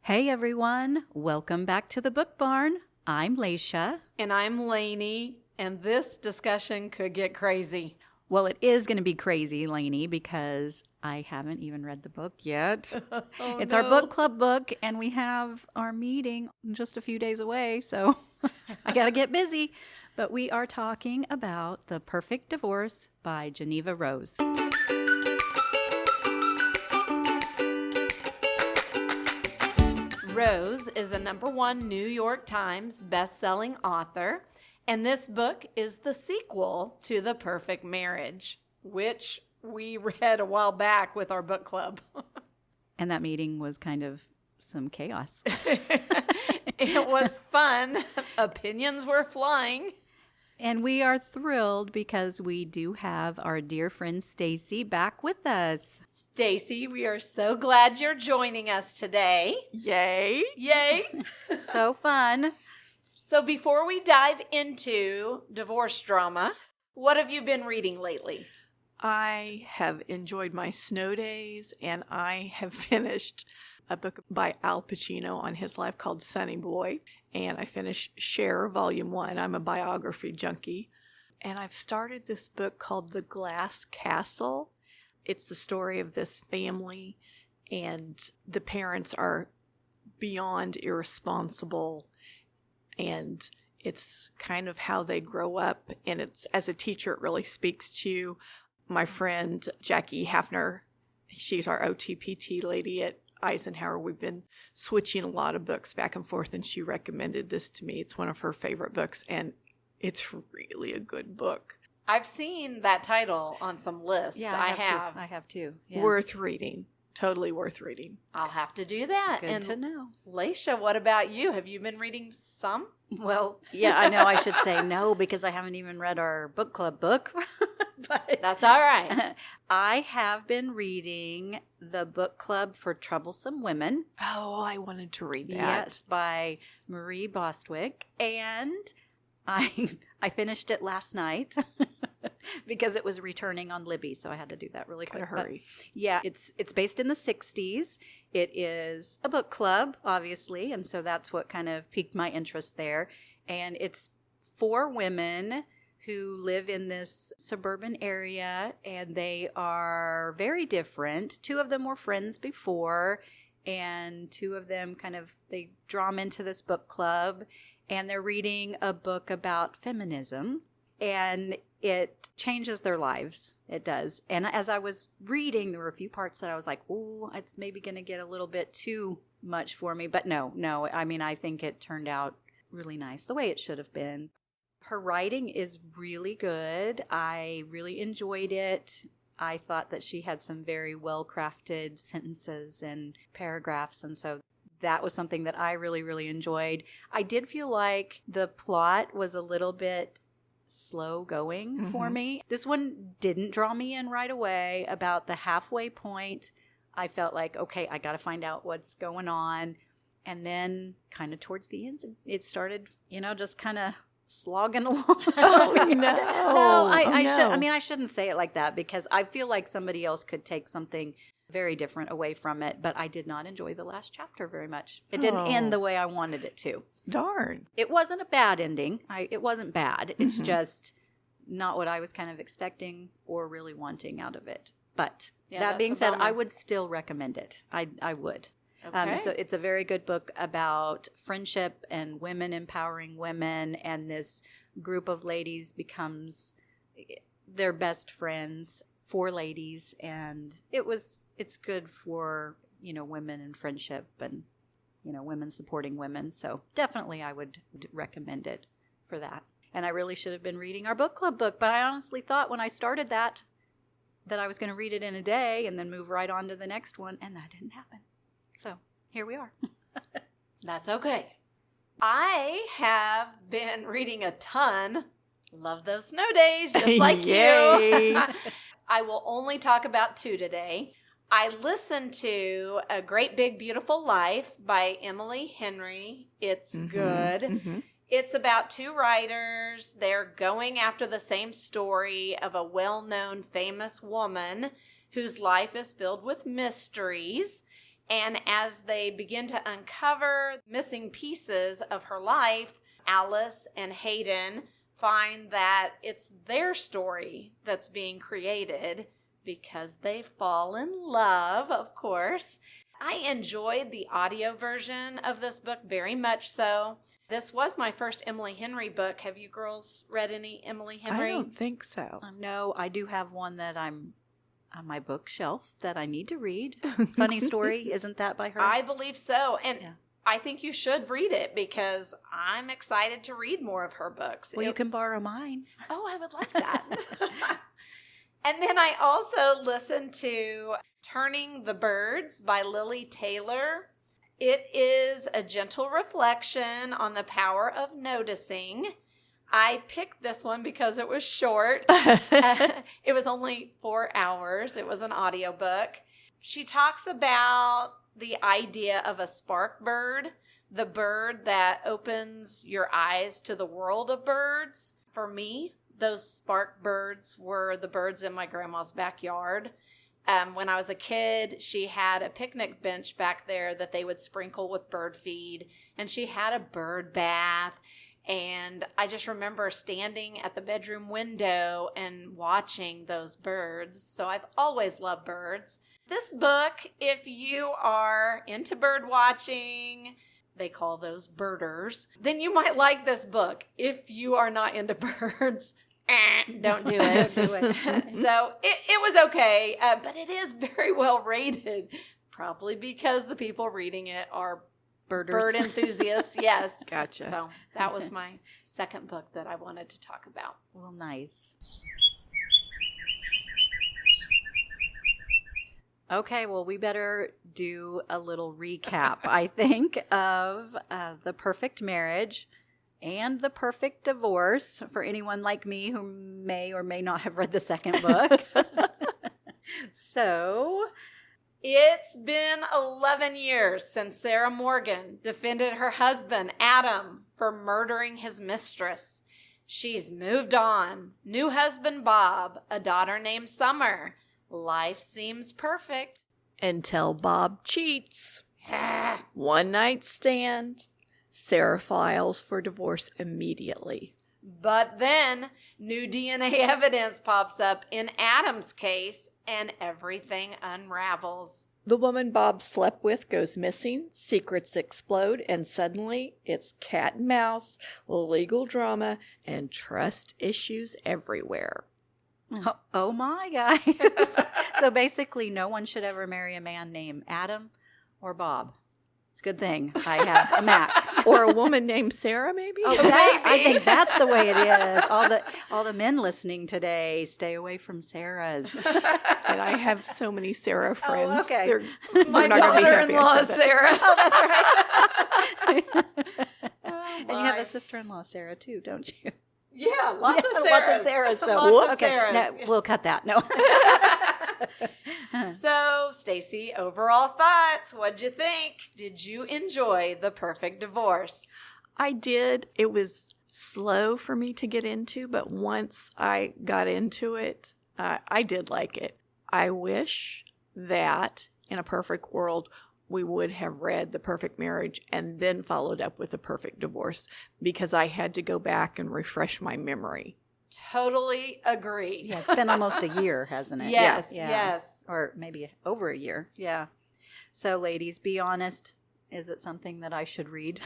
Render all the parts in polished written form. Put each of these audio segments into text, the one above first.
Hey everyone, welcome back to the Book Barn. I'm Lasha. And I'm Lanie, and this discussion could get crazy. Well, it is going to be crazy, Lanie, because I haven't even read the book yet. It's our book club book, and we have our meeting just a few days away, so I got to get busy. But we are talking about The Perfect Divorce by Jeneva Rose. Rose is a #1 New York Times best-selling author, and this book is the sequel to The Perfect Marriage, which we read a while back with our book club. And that meeting was kind of some chaos. It was fun. Opinions were flying. And we are thrilled because we do have our dear friend Stacy back with us. Stacy, we are so glad you're joining us today. Yay. Yay. So fun. So before we dive into divorce drama, what have you been reading lately? I have enjoyed my snow days, and I have finished a book by Al Pacino on his life called Sonny Boy, and I finished Cher Volume 1. I'm a biography junkie, and I've started this book called The Glass Castle. It's the story of this family, and the parents are beyond irresponsible, and it's kind of how they grow up, and it's, as a teacher, it really speaks to my friend Jackie Hafner. She's our OTPT lady at Eisenhower. We've been switching a lot of books back and forth, and she recommended this to me. It's one of her favorite books, and it's really a good book. I've seen that title on some lists. Yeah, I have. I have too. Yeah. Worth reading. Totally worth reading. I'll have to do that. Good to know. Lasha, what about you? Have you been reading some? Well, yeah, I know I should say no because I haven't even read our book club book. But that's all right. I have been reading the book club for Troublesome Women. Oh, I wanted to read that. Yes, by Marie Bostwick. And I finished it last night because it was returning on Libby, so I had to do that really quick. Hurry. But yeah, it's based in the 60s. It is a book club, obviously, and so that's what kind of piqued my interest there. And it's 4 women who live in this suburban area, and they are very different. 2 of them were friends before, and 2 of them they draw them into this book club, and they're reading a book about feminism, and it changes their lives. It does. And as I was reading, there were a few parts that I was like, oh, it's maybe going to get a little bit too much for me. But no. I mean, I think it turned out really nice, the way it should have been. Her writing is really good. I really enjoyed it. I thought that she had some very well-crafted sentences and paragraphs, and so that was something that I really, really enjoyed. I did feel like the plot was a little bit slow going for me. This one didn't draw me in right away. About the halfway point, I felt like, okay, I got to find out what's going on. And then kind of towards the end, it started, just kind of slogging along. Oh, no. No, no. I shouldn't say it like that because I feel like somebody else could take something very different away from it, but I did not enjoy the last chapter very much. It didn't end the way I wanted it to. Darn. It wasn't a bad ending. It wasn't bad. It's just not what I was kind of expecting or really wanting out of it. But that being said, I would still recommend it. I would. Okay. It's a very good book about friendship and women empowering women, and this group of ladies becomes their best friends, 4 ladies, and it's good for, women and friendship and, women supporting women. So definitely I would recommend it for that. And I really should have been reading our book club book, but I honestly thought when I started that I was going to read it in a day and then move right on to the next one, and that didn't happen. So here we are. That's okay. I have been reading a ton. Love those snow days, just like you. I will only talk about 2 today. I listened to A Great Big Beautiful Life by Emily Henry. It's good. Mm-hmm. It's about 2 writers. They're going after the same story of a well-known famous woman whose life is filled with mysteries. And as they begin to uncover missing pieces of her life, Alice and Hayden find that it's their story that's being created because they fall in love, of course. I enjoyed the audio version of this book very much so. This was my first Emily Henry book. Have you girls read any Emily Henry? I don't think so. No, I do have one that I'm on my bookshelf that I need to read. Funny story, isn't that by her? I believe so. And Yeah. I think you should read it because I'm excited to read more of her books. Well, you can borrow mine. Oh, I would like that. And then I also listened to Turning the Birds by Lili Taylor. It is a gentle reflection on the power of noticing. I picked this one because it was short. It was only 4 hours. It was an audiobook. She talks about the idea of a spark bird, the bird that opens your eyes to the world of birds. For me, those spark birds were the birds in my grandma's backyard. When I was a kid, she had a picnic bench back there that they would sprinkle with bird feed, and she had a bird bath. And I just remember standing at the bedroom window and watching those birds. So I've always loved birds. This book, if you are into bird watching, they call those birders, then you might like this book. If you are not into birds, don't do it. Don't do it. So it was okay, but it is very well rated, probably because the people reading it are Birders. bird enthusiasts. Yes. Gotcha. So that was my second book that I wanted to talk about. Well, nice. Okay, well, we better do a little recap, I think, of The Perfect Marriage and The Perfect Divorce for anyone like me who may or may not have read the second book. So, It's been 11 years since Sarah Morgan defended her husband, Adam, for murdering his mistress. She's moved on. New husband, Bob. A daughter named Summer. Life seems perfect. Until Bob cheats. One night stand. Sarah files for divorce immediately. But then new DNA evidence pops up in Adam's case and everything unravels. The woman Bob slept with goes missing, secrets explode, and suddenly it's cat and mouse, legal drama, and trust issues everywhere. oh my, guys. So basically, no one should ever marry a man named Adam or Bob. It's a good thing I have a Mac. Or a woman named Sarah, maybe? Oh, I think that's the way it is. All the men listening today, stay away from Sarah's. And I have so many Sarah friends. okay. My they're not gonna be happy daughter-in-law I is said that. Sarah. Oh, that's right. And you have a sister-in-law, Sarah, too, don't you? Yeah, lots of Sarahs. Lots of Sarahs. So Lots of okay, Sarahs. no, we'll cut that. No. So, Stacy, overall thoughts. What'd you think? Did you enjoy The Perfect Divorce? I did. It was slow for me to get into, but once I got into it, I did like it. I wish that in a perfect world, we would have read The Perfect Marriage and then followed up with The Perfect Divorce because I had to go back and refresh my memory. Totally agree. Yeah, it's been almost a year, hasn't it? Yes, Yeah. yes. Or maybe over a year. Yeah. So, ladies, be honest. Is it something that I should read?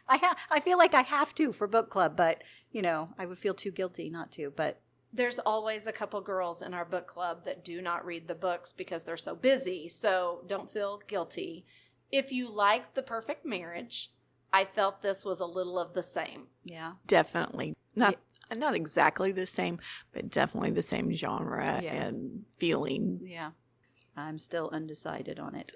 I feel like I have to for book club, but, I would feel too guilty not to. But There's always a couple girls in our book club that do not read the books because they're so busy, so don't feel guilty. If you like The Perfect Marriage, I felt this was a little of the same. yeah. Definitely. Not exactly the same, but definitely the same genre Yeah. and feeling. Yeah. I'm still undecided on it.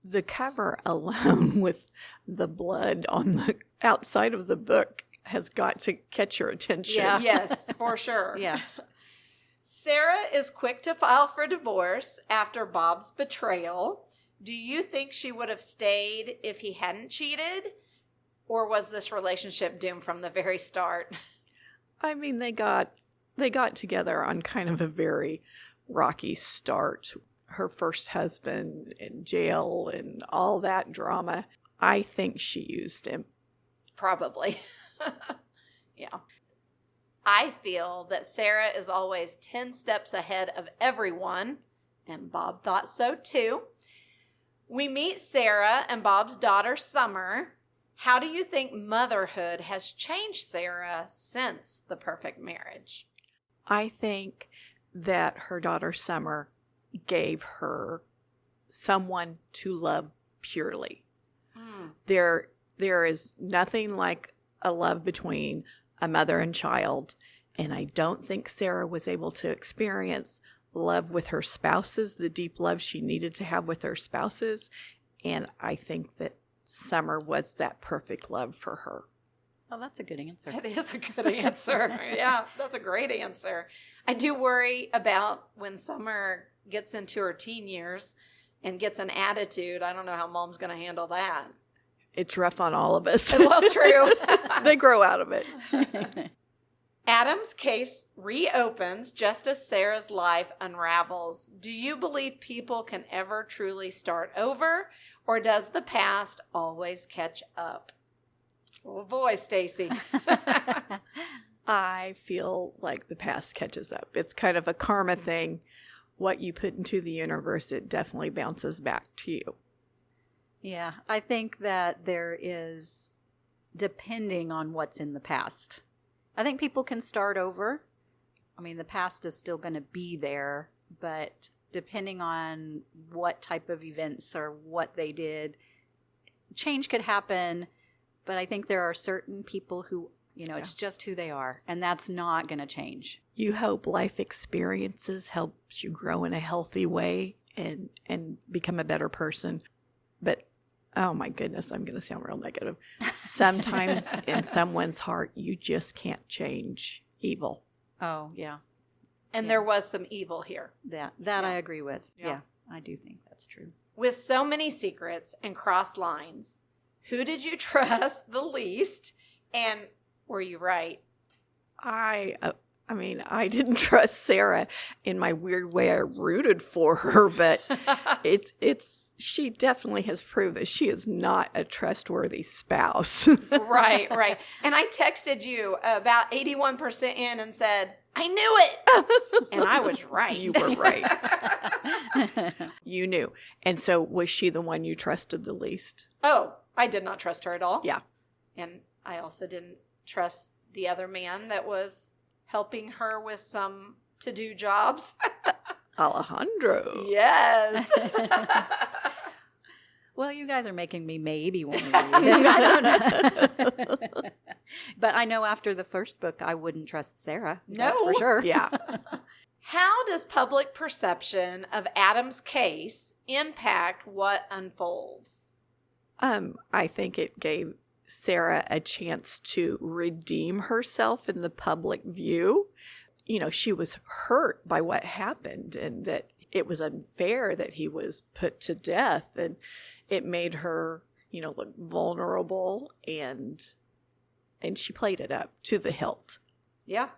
The cover alone with the blood on the outside of the book has got to catch your attention. Yeah. Yes, for sure. Yeah. Sarah is quick to file for divorce after Bob's betrayal. Do you think she would have stayed if he hadn't cheated? Or was this relationship doomed from the very start? I mean, they got together on kind of a very rocky start. her first husband in jail and all that drama. I think she used him. Probably. Yeah. I feel that Sarah is always 10 steps ahead of everyone, and Bob thought so too. We meet Sarah and Bob's daughter, Summer. How do you think motherhood has changed Sarah since The Perfect Marriage? I think that her daughter, Summer, gave her someone to love purely. There is nothing like a love between a mother and child, and I don't think Sarah was able to experience love with her spouses, the deep love she needed to have with her spouses, and I think that Summer was that perfect love for her. Oh, that's a good answer. That is a good answer. Yeah, that's a great answer. I do worry about when Summer gets into her teen years and gets an attitude. I don't know how Mom's going to handle that. It's rough on all of us. Well, true. They grow out of it. Adam's case reopens just as Sarah's life unravels. Do you believe people can ever truly start over, or does the past always catch up? Oh boy, Stacy. I feel like the past catches up. It's kind of a karma thing. What you put into the universe, it definitely bounces back to you. Yeah, I think that there is, depending on what's in the past. I think people can start over. I mean, the past is still going to be there, but depending on what type of events or what they did, change could happen. But I think there are certain people who, it's just who they are, and that's not going to change. You hope life experiences helps you grow in a healthy way and become a better person. But, oh my goodness, I'm going to sound real negative. Sometimes in someone's heart, you just can't change evil. Oh, yeah. And there was some evil here. That I agree with. Yeah, I do think that's true. With so many secrets and crossed lines, who did you trust the least, and were you right? I didn't trust Sarah. In my weird way, I rooted for her, but she definitely has proved that she is not a trustworthy spouse. Right. And I texted you about 81% in and said, I knew it. And I was right. You were right. You knew. And so was she the one you trusted the least? Oh, I did not trust her at all. Yeah. And I also didn't trust the other man that was helping her with some to-do jobs. Alejandro. Yes. Well, you guys are making me maybe want to read. I don't know. But I know after the first book, I wouldn't trust Sarah. No. That's for sure. Yeah. How does public perception of Adam's case impact what unfolds? I think it gave Sarah a chance to redeem herself in the public view. She was hurt by what happened and that it was unfair that he was put to death. And it made her, look vulnerable and she played it up to the hilt. Yeah.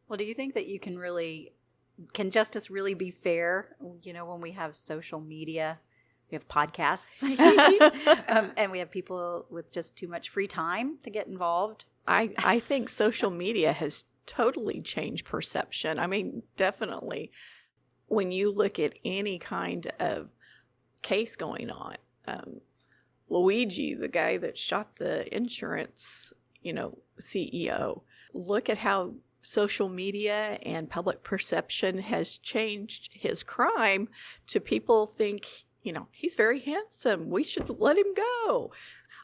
Well, do you think that can justice really be fair? When we have social media, we have podcasts, and we have people with just too much free time to get involved. I think social media has totally changed perception. I mean, definitely. When you look at any kind of case going on, Luigi, the guy that shot the insurance, CEO, look at how social media and public perception has changed his crime to people think, he's very handsome. We should let him go.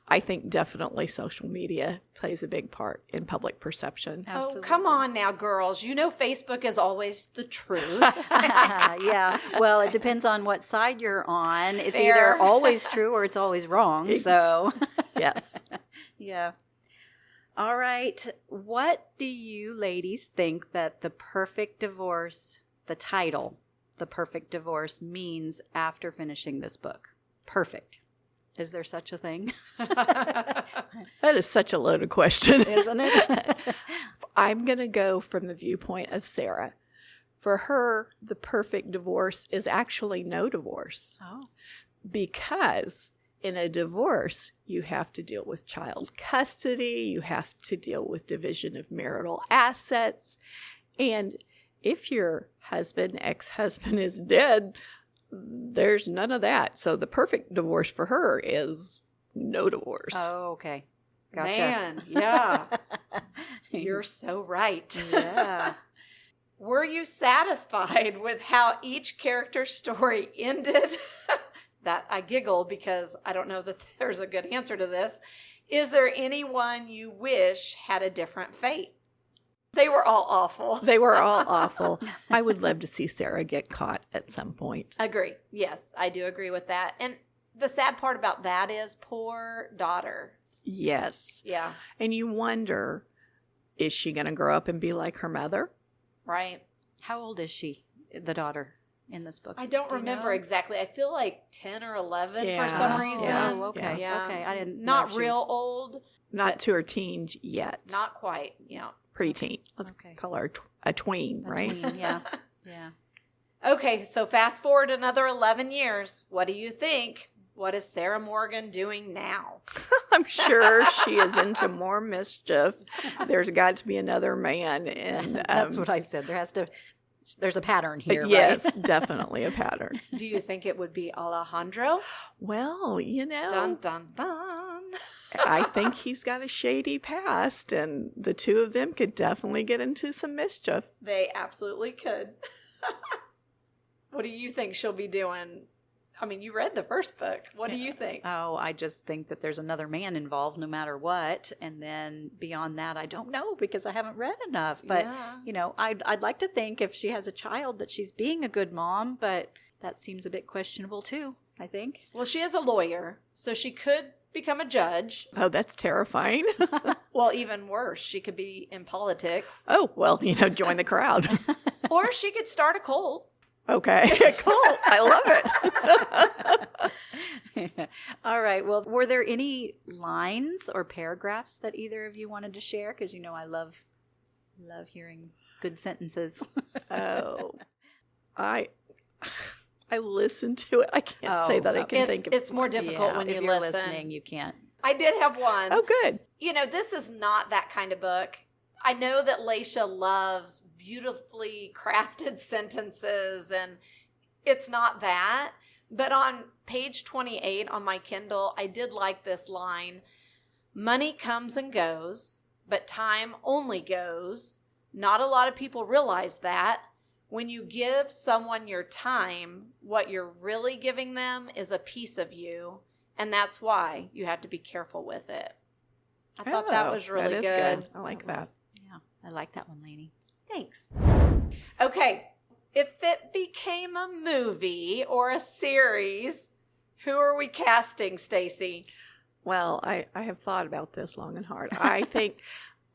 I think definitely social media plays a big part in public perception. Absolutely. Oh, come on now, girls. Facebook is always the truth. Yeah. Well, it depends on what side you're on. It's Fair. either always true or it's always wrong. So, Yes. Yeah. All right. What do you ladies think that the perfect divorce, the title, the perfect divorce, means after finishing this book? Perfect. Is there such a thing? That is such a loaded question. Isn't it? I'm going to go from the viewpoint of Sarah. For her, the perfect divorce is actually no divorce. Oh. Because in a divorce, you have to deal with child custody, you have to deal with division of marital assets, and if your husband, ex-husband is dead, there's none of that. So the perfect divorce for her is no divorce. Oh, okay. Gotcha. Man, yeah. You're so right. Yeah. Were you satisfied with how each character's story ended? That I giggle because I don't know that there's a good answer to this. Is there anyone you wish had a different fate? They were all awful. They were all awful. I would love to see Sarah get caught at some point. Agree. Yes, I do agree with that. And the sad part about that is poor daughter. Yes. Yeah. And you wonder, is she going to grow up and be like her mother? Right. How old is she, the daughter, in this book? I don't Do you remember know? exactly. I feel like 10 or 11 for Yeah. some reason. Yeah. Oh, okay. Yeah. Okay. I didn't know Not if she real was- old. Not to her teens yet. Not quite. Yeah. Preteen. Let's Okay. call her a tween, a right? tween, yeah. Yeah. Okay, so fast forward another 11 years. What do you think? What is Sarah Morgan doing now? I'm sure she is into more mischief. There's got to be another man. And That's what I said. There's a pattern here, yes, right? definitely a pattern. Do you think it would be Alejandro? Well, Dun, dun, dun. I think he's got a shady past, and the two of them could definitely get into some mischief. They absolutely could. What do you think she'll be doing? I mean, you read the first book. What do you think? Oh, I just think that there's another man involved no matter what. And then beyond that, I don't know because I haven't read enough. But, Yeah. you know, I'd like to think if she has a child that she's being a good mom, but that seems a bit questionable too, I think. Well, she is a lawyer, so she could become a judge. Oh, that's terrifying. Well, even worse, she could be in politics. Oh, well, join the crowd. Or she could start a cult. Okay, cool. I love it. All right. Well, were there any lines or paragraphs that either of you wanted to share? Because, you know, I love hearing good sentences. Oh, I listened to it. I can't say that I can think of It's more difficult Yeah, when if you you're listen. listening, you can't. I did have one. Oh, good. You know, this is not that kind of book. I know that Lasha loves beautifully crafted sentences, and it's not that. But on page 28 on my Kindle, I did like this line. Money comes and goes, but time only goes. Not a lot of people realize that. When you give someone your time, what you're really giving them is a piece of you, and that's why you have to be careful with it. I thought that was really that is good. I like that. Yeah, I like that one, Lanie. Thanks. Okay, if it became a movie or a series, who are we casting, Stacy? Well, I have thought about this long and hard. I think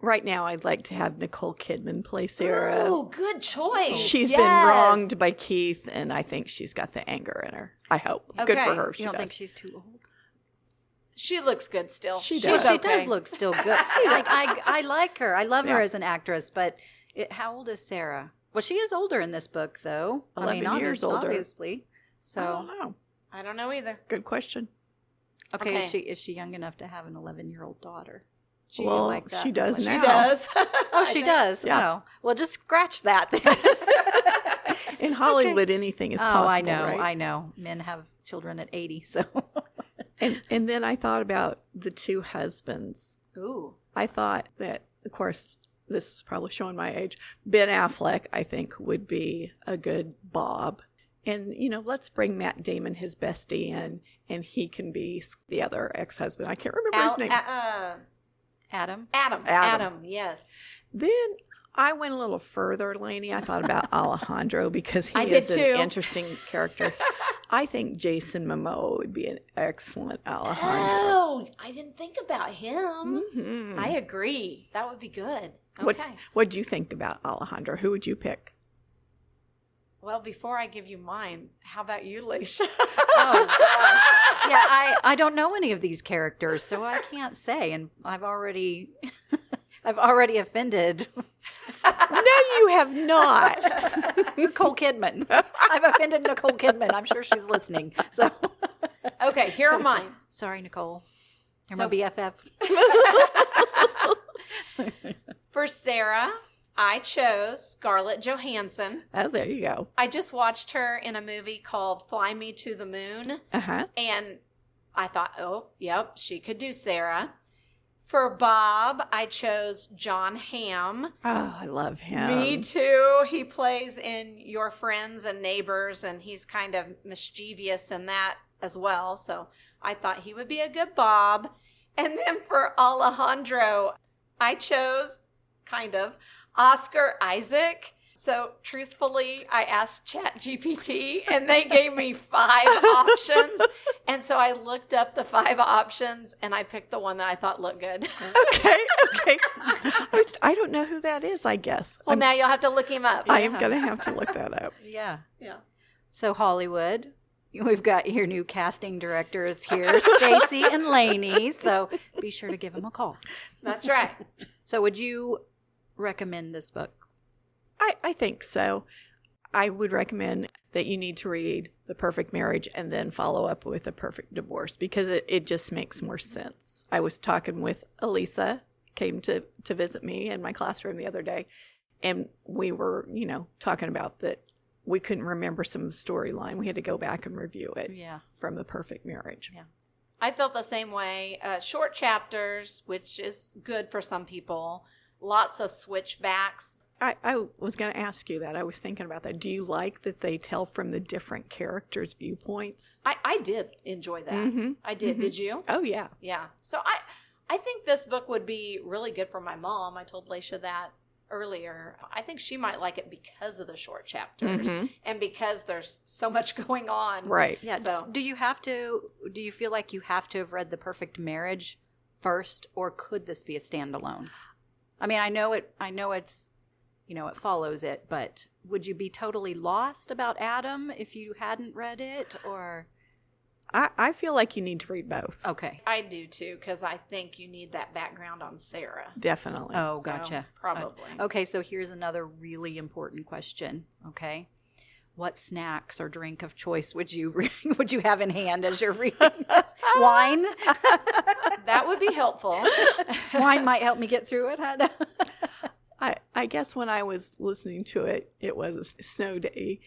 right now I'd like to have Nicole Kidman play Sarah. Oh, good choice. She's Yes. been wronged by Keith, and I think she's got the anger in her. I hope. Good Okay. for her. You She don't does. think she's too old? She looks good still. She She's does. She okay. does look still good. I like her. I love her as an actress. But how old is Sarah? Well, she is older in this book, though. 11 years older. obviously. I don't So, know. I don't know either. Good question. okay, Okay. is she young enough to have an 11-year-old daughter? She, Well, like that. she does She now. she does. Oh, she does. Yeah. Oh, well, just scratch that. In Hollywood, anything is possible. I know. right? I know. Men have children at 80, so. And then I thought about the two husbands. Ooh. I thought that, of course, this is probably showing my age. Ben Affleck, I think, would be a good Bob. And, let's bring Matt Damon, his bestie, in, and he can be the other ex-husband. I can't remember his name. Adam? Adam, yes. Then I went a little further, Lanie. I thought about Alejandro because he I did is an too. interesting character. I think Jason Momoa would be an excellent Alejandro. Oh, I didn't think about him. Mhm. I agree. That would be good. Okay. What do you think about Alejandro? Who would you pick? Well, before I give you mine, how about you, Lasha? Oh, gosh. Yeah, I don't know any of these characters, so I can't say. And I've already offended No, you have not. Nicole Kidman. I've offended Nicole Kidman. I'm sure she's listening. So, Okay, here are mine. sorry, Nicole. You're So- my BFF. For Sarah, I chose Scarlett Johansson. Oh, there you go. I just watched her in a movie called Fly Me to the Moon, Uh-huh. and I thought, oh, yep, she could do Sarah. For Bob, I chose John Hamm. Oh, I love him. Me too. He plays in Your Friends and Neighbors, and he's kind of mischievous in that as well. So I thought he would be a good Bob. And then for Alejandro, I chose kind of Oscar Isaac. So truthfully, I asked ChatGPT and they gave me 5 options. And so I looked up the 5 options and I picked the one that I thought looked good. Okay. I don't know who that is, I guess. Well, now you'll have to look him up. I am going to have to look that up. Yeah. Yeah. So Hollywood, we've got your new casting directors here, Stacy and Lanie. So be sure to give them a call. That's right. So would you recommend this book? I think so. I would recommend that you need to read The Perfect Marriage and then follow up with The Perfect Divorce because it just makes more sense. I was talking with Elisa, came to visit me in my classroom the other day, and we were, talking about that we couldn't remember some of the storyline. We had to go back and review it from The Perfect Marriage. Yeah. I felt the same way. Short chapters, which is good for some people. Lots of switchbacks. I was going to ask you that. I was thinking about that. Do you like that they tell from the different characters' viewpoints? I did enjoy that. Mm-hmm. I did. Did you? Oh, yeah. Yeah. So I think this book would be really good for my mom. I told Lasha that earlier. I think she might like it because of the short chapters and because there's so much going on. Right. Yeah. So Do you feel like you have to have read The Perfect Marriage first, or could this be a standalone? I mean, I know it's, it follows it, but would you be totally lost about Adam if you hadn't read it, or? I feel like you need to read both. Okay. I do too, because I think you need that background on Sarah. Definitely. Oh, So, gotcha. probably. Okay, so here's another really important question. Okay. What snacks or drink of choice would you have in hand as you're reading this? Wine? That would be helpful. Wine might help me get through it. Huh? I guess when I was listening to it, it was a snow day.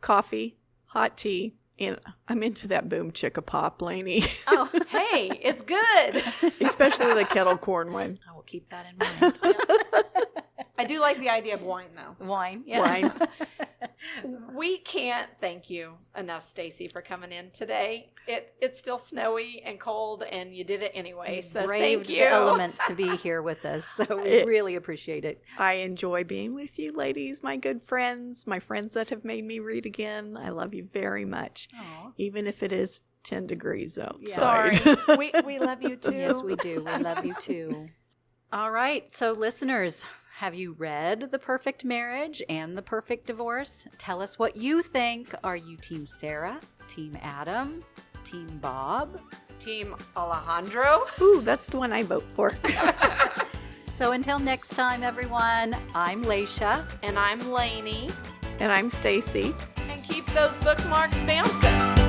Coffee, hot tea, and I'm into that BOOMCHICKAPOP, Lanie. Oh, hey, it's good. Especially the kettle corn one. I will keep that in mind. I do like the idea of wine, though. Wine. Yeah. Wine. We can't thank you enough, Stacy, for coming in today. It's still snowy and cold, and you did it anyway. So Braved thank you. the elements to be here with us. So we really appreciate it. I enjoy being with you, ladies, my good friends, my friends that have made me read again. I love you very much, even if it is 10 degrees outside. Sorry. we love you too. Yes, we do. We love you too. All right. So listeners, have you read The Perfect Marriage and The Perfect Divorce? Tell us what you think. Are you Team Sarah, Team Adam, Team Bob? Team Alejandro. Ooh, that's the one I vote for. So until next time, everyone, I'm Lasha. And I'm Lanie. And I'm Stacy. And keep those bookmarks bouncing.